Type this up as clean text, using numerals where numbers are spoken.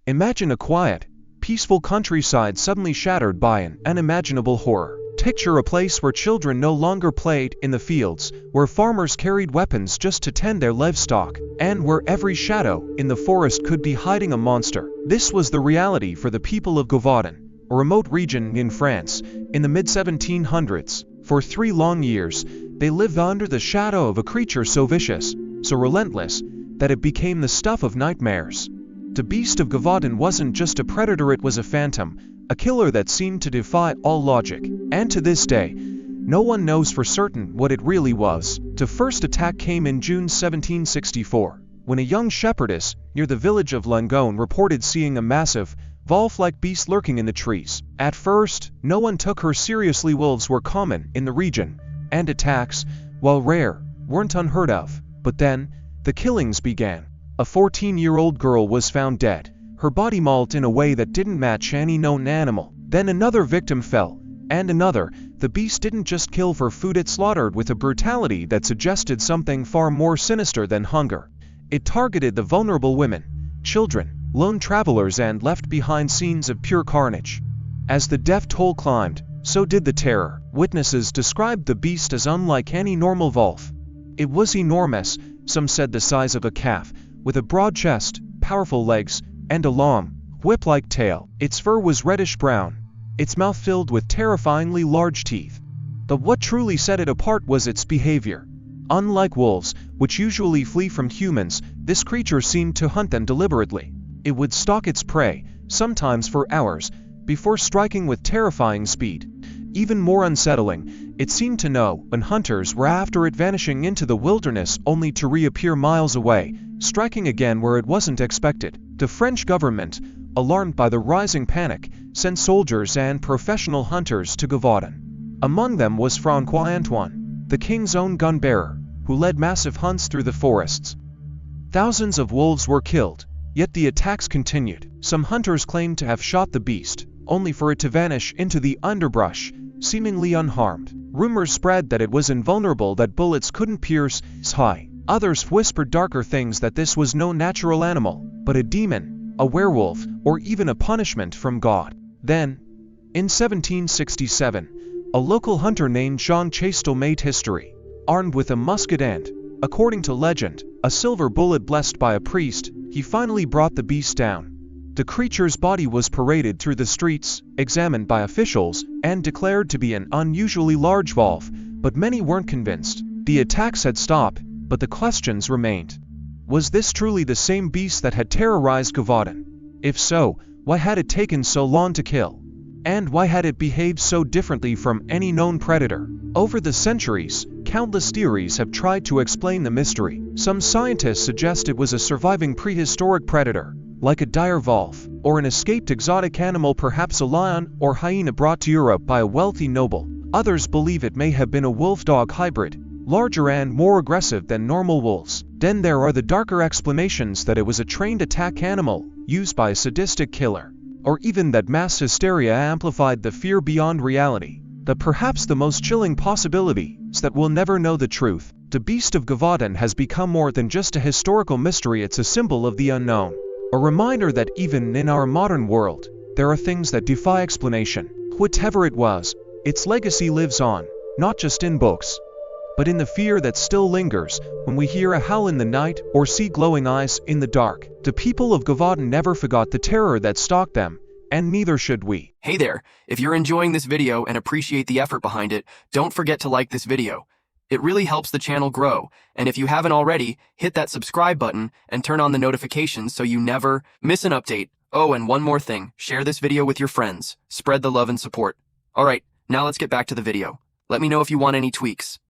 Imagine a quiet, peaceful countryside suddenly shattered by an unimaginable horror. Picture a place where children no longer played in the fields, where farmers carried weapons just to tend their livestock, and where every shadow in the forest could be hiding a monster. This was the reality for the people of Gévaudan, a remote region in France, in the mid-1700s. For 3 long years, they lived under the shadow of a creature so vicious, so relentless, that it became the stuff of nightmares. The Beast of Gévaudan wasn't just a predator, it was a phantom, a killer that seemed to defy all logic. And to this day, no one knows for certain what it really was. The first attack came in June 1764, when a young shepherdess near the village of Langon reported seeing a massive, wolf-like beast lurking in the trees. At first, no one took her seriously. Wolves were common in the region, and attacks, while rare, weren't unheard of. But then, the killings began. A 14-year-old girl was found dead, her body mauled in a way that didn't match any known animal. Then another victim fell, and another. The beast didn't just kill for food, it slaughtered with a brutality that suggested something far more sinister than hunger. It targeted the vulnerable women, children, lone travelers, and left behind scenes of pure carnage. As the death toll climbed, so did the terror. Witnesses described the beast as unlike any normal wolf. It was enormous, some said the size of a calf, with a broad chest, powerful legs, and a long, whip-like tail. Its fur was reddish-brown, its mouth filled with terrifyingly large teeth. But what truly set it apart was its behavior. Unlike wolves, which usually flee from humans, this creature seemed to hunt them deliberately. It would stalk its prey, sometimes for hours, before striking with terrifying speed. Even more unsettling, it seemed to know when hunters were after it, vanishing into the wilderness only to reappear miles away, striking again where it wasn't expected. The French government, alarmed by the rising panic, sent soldiers and professional hunters to Gévaudan. Among them was François Antoine, the king's own gun-bearer, who led massive hunts through the forests. Thousands of wolves were killed, yet the attacks continued. Some hunters claimed to have shot the beast, only for it to vanish into the underbrush, seemingly unharmed. Rumors spread that it was invulnerable, that bullets couldn't pierce its hide. Others whispered darker things, that this was no natural animal, but a demon, a werewolf, or even a punishment from God. Then, in 1767, a local hunter named Jean Chastel made history, armed with a musket and, according to legend, a silver bullet blessed by a priest. He finally brought the beast down. The creature's body was paraded through the streets, examined by officials, and declared to be an unusually large wolf, but many weren't convinced. The attacks had stopped, but the questions remained. Was this truly the same beast that had terrorized Gévaudan? If so, why had it taken so long to kill? And why had it behaved so differently from any known predator? Over the centuries, countless theories have tried to explain the mystery. Some scientists suggest it was a surviving prehistoric predator, like a dire wolf, or an escaped exotic animal, perhaps a lion or hyena brought to Europe by a wealthy noble. Others believe it may have been a wolf-dog hybrid, larger and more aggressive than normal wolves. Then there are the darker explanations that it was a trained attack animal, used by a sadistic killer, or even that mass hysteria amplified the fear beyond reality. But perhaps the most chilling possibility is that we'll never know the truth. The Beast of Gévaudan has become more than just a historical mystery, it's a symbol of the unknown. A reminder that even in our modern world, there are things that defy explanation. Whatever it was, its legacy lives on, not just in books, but in the fear that still lingers when we hear a howl in the night or see glowing eyes in the dark. The people of Gévaudan never forgot the terror that stalked them, and neither should we. Hey there, if you're enjoying this video and appreciate the effort behind it, don't forget to like this video. It really helps the channel grow, and if you haven't already, hit that subscribe button and turn on the notifications so you never miss an update. Oh, and one more thing, share this video with your friends. Spread the love and support. Alright, now let's get back to the video. Let me know if you want any tweaks.